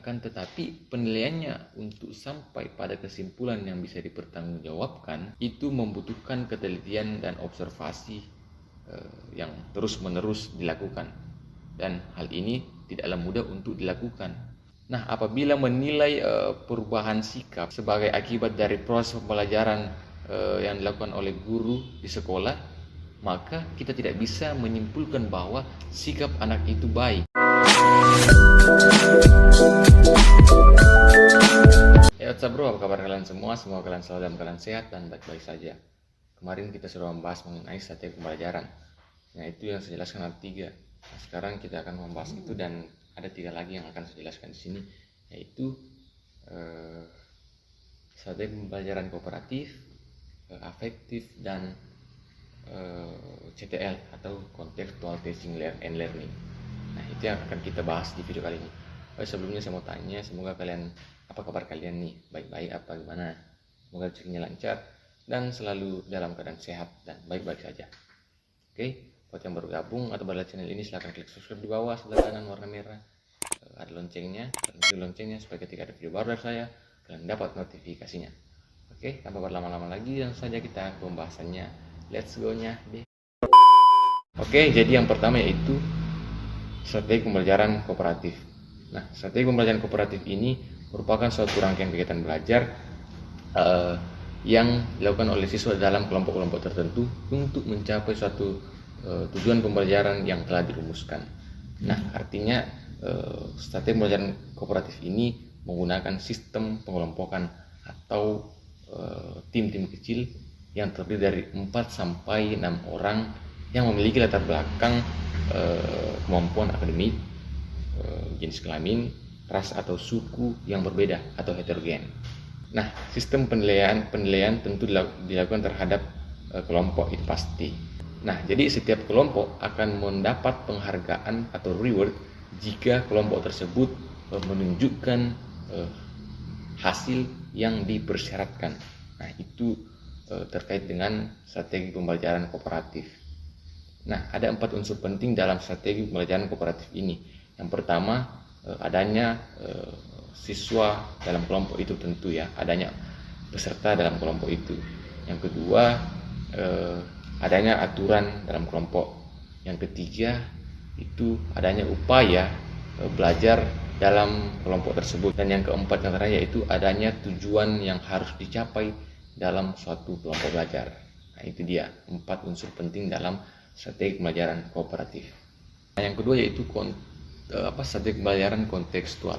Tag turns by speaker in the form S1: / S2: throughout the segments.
S1: Akan tetapi penilaiannya untuk sampai pada kesimpulan yang bisa dipertanggungjawabkan itu membutuhkan ketelitian dan observasi yang terus-menerus dilakukan. Dan hal ini tidaklah mudah untuk dilakukan. Nah, apabila menilai perubahan sikap sebagai akibat dari proses pembelajaran yang dilakukan oleh guru di sekolah, maka kita tidak bisa menyimpulkan bahwa sikap anak itu baik. Ya, what's up bro, apa kabar kalian semua? Semoga kalian selalu dalam keadaan sehat dan baik-baik saja. Kemarin kita sudah membahas mengenai strategi pembelajaran. Nah, itu yang saya jelaskan ada 3. Nah, sekarang kita akan membahas itu dan ada 3 lagi yang akan saya jelaskan di sini, yaitu strategi pembelajaran kooperatif, afektif, dan CTL atau Contextual Teaching and Learning. Nah, itu yang akan kita bahas di video kali ini. Sebelumnya saya mau tanya, semoga kalian, apa kabar kalian nih? Baik-baik apa gimana? Semoga rezekinya lancar dan selalu dalam keadaan sehat dan baik-baik saja. Oke, buat yang baru gabung atau baru lihat channel ini, silahkan klik subscribe di bawah sebelah kanan warna merah. Ada loncengnya, klik loncengnya supaya ketika ada video baru dari saya, kalian dapat notifikasinya. Oke, tanpa berlama-lama lagi, langsung saja kita ke pembahasannya. Let's go-nya deh. Oke, jadi yang pertama yaitu strategi pembelajaran kooperatif. Nah, strategi pembelajaran kooperatif ini merupakan suatu rangkaian kegiatan belajar yang dilakukan oleh siswa dalam kelompok-kelompok tertentu untuk mencapai suatu tujuan pembelajaran yang telah dirumuskan. Nah, artinya strategi pembelajaran kooperatif ini menggunakan sistem pengelompokan atau tim-tim kecil yang terdiri dari 4 sampai 6 orang yang memiliki latar belakang kemampuan akademik, jenis kelamin, ras atau suku yang berbeda atau heterogen. Nah, sistem penilaian tentu dilakukan terhadap kelompok itu pasti. Nah, jadi setiap kelompok akan mendapat penghargaan atau reward jika kelompok tersebut menunjukkan hasil yang dipersyaratkan. Nah, itu terkait dengan strategi pembelajaran kooperatif. Nah, ada 4 unsur penting dalam strategi pembelajaran kooperatif ini. Yang pertama, adanya siswa dalam kelompok itu tentu ya, adanya peserta dalam kelompok itu. Yang kedua, adanya aturan dalam kelompok. Yang ketiga, itu adanya upaya belajar dalam kelompok tersebut. Dan yang keempat yang terakhir yaitu adanya tujuan yang harus dicapai dalam suatu kelompok belajar. Nah, itu dia 4 unsur penting dalam strategi pembelajaran kooperatif. Nah, yang kedua yaitu strategi pembelajaran kontekstual.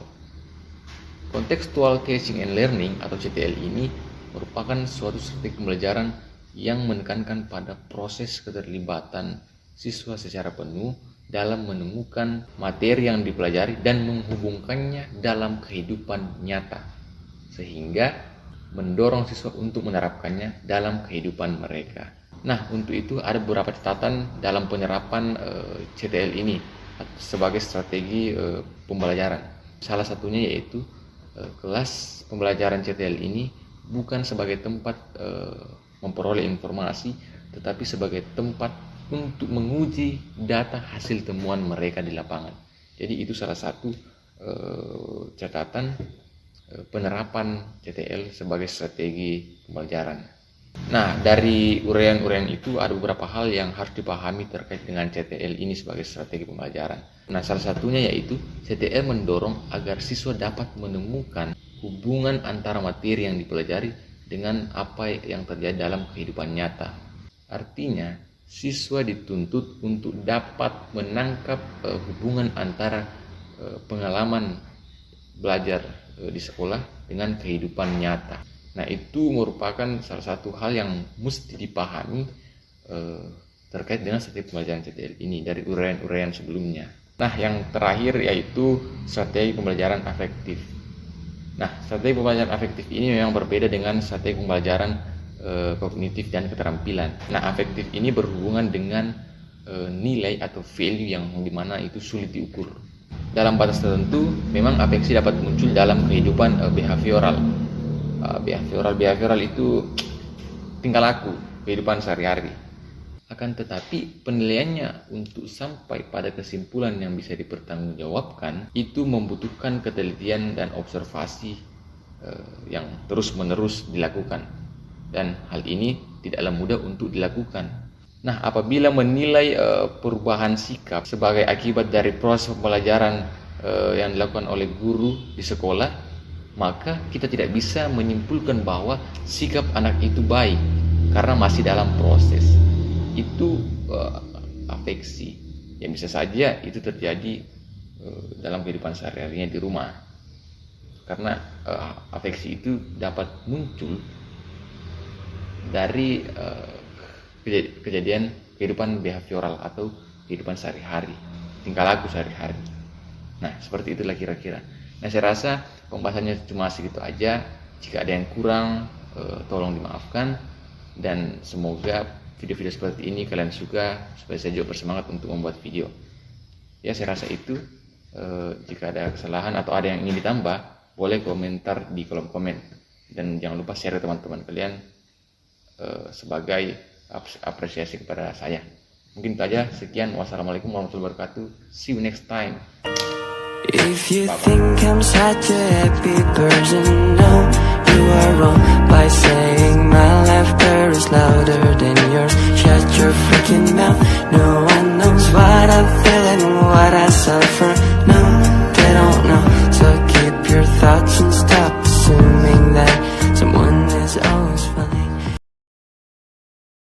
S1: Contextual Teaching and Learning atau CTL ini merupakan suatu strategi pembelajaran yang menekankan pada proses keterlibatan siswa secara penuh dalam menemukan materi yang dipelajari dan menghubungkannya dalam kehidupan nyata, sehingga mendorong siswa untuk menerapkannya dalam kehidupan mereka. Nah, untuk itu ada beberapa catatan dalam penyerapan CTL ini sebagai strategi pembelajaran. Salah satunya yaitu kelas pembelajaran CTL ini bukan sebagai tempat memperoleh informasi, tetapi sebagai tempat untuk menguji data hasil temuan mereka di lapangan. Jadi itu salah satu catatan penerapan CTL sebagai strategi pembelajaran. Nah, dari uraian-uraian itu ada beberapa hal yang harus dipahami terkait dengan CTL ini sebagai strategi pembelajaran. Nah, salah satunya yaitu CTL mendorong agar siswa dapat menemukan hubungan antara materi yang dipelajari dengan apa yang terjadi dalam kehidupan nyata. Artinya, siswa dituntut untuk dapat menangkap hubungan antara pengalaman belajar di sekolah dengan kehidupan nyata. Nah, itu merupakan salah satu hal yang mesti dipahami terkait dengan strategi pembelajaran CTL ini dari uraian-uraian sebelumnya. Nah, yang terakhir yaitu strategi pembelajaran afektif. Nah, strategi pembelajaran afektif ini memang berbeda dengan strategi pembelajaran kognitif dan keterampilan. Nah, afektif ini berhubungan dengan nilai atau value yang dimana itu sulit diukur. Dalam batas tertentu, memang afeksi dapat muncul dalam kehidupan behavioral. Behavioral itu tingkah laku kehidupan sehari-hari. Akan tetapi penilaiannya untuk sampai pada kesimpulan yang bisa dipertanggungjawabkan itu membutuhkan ketelitian dan observasi yang terus-menerus dilakukan, dan hal ini tidaklah mudah untuk dilakukan. Nah, apabila menilai perubahan sikap sebagai akibat dari proses pembelajaran yang dilakukan oleh guru di sekolah, maka kita tidak bisa menyimpulkan bahwa sikap anak itu baik karena masih dalam proses. Itu afeksi yang bisa saja itu terjadi dalam kehidupan sehari-harinya di rumah, karena afeksi itu dapat muncul dari kejadian kehidupan behavioral atau kehidupan sehari-hari, tingkah laku sehari-hari. Nah, seperti itulah kira-kira. Nah, saya rasa pembahasannya cuma segitu aja. Jika ada yang kurang, tolong dimaafkan, dan semoga video-video seperti ini kalian suka supaya saya juga bersemangat untuk membuat video. Ya, saya rasa itu. Jika ada kesalahan atau ada yang ingin ditambah, boleh komentar di kolom komen, dan jangan lupa share ke teman-teman kalian sebagai apresiasi kepada saya. Mungkin itu aja. Sekian, wassalamualaikum warahmatullahi wabarakatuh. See you next time.
S2: If you think I'm such a happy person, no.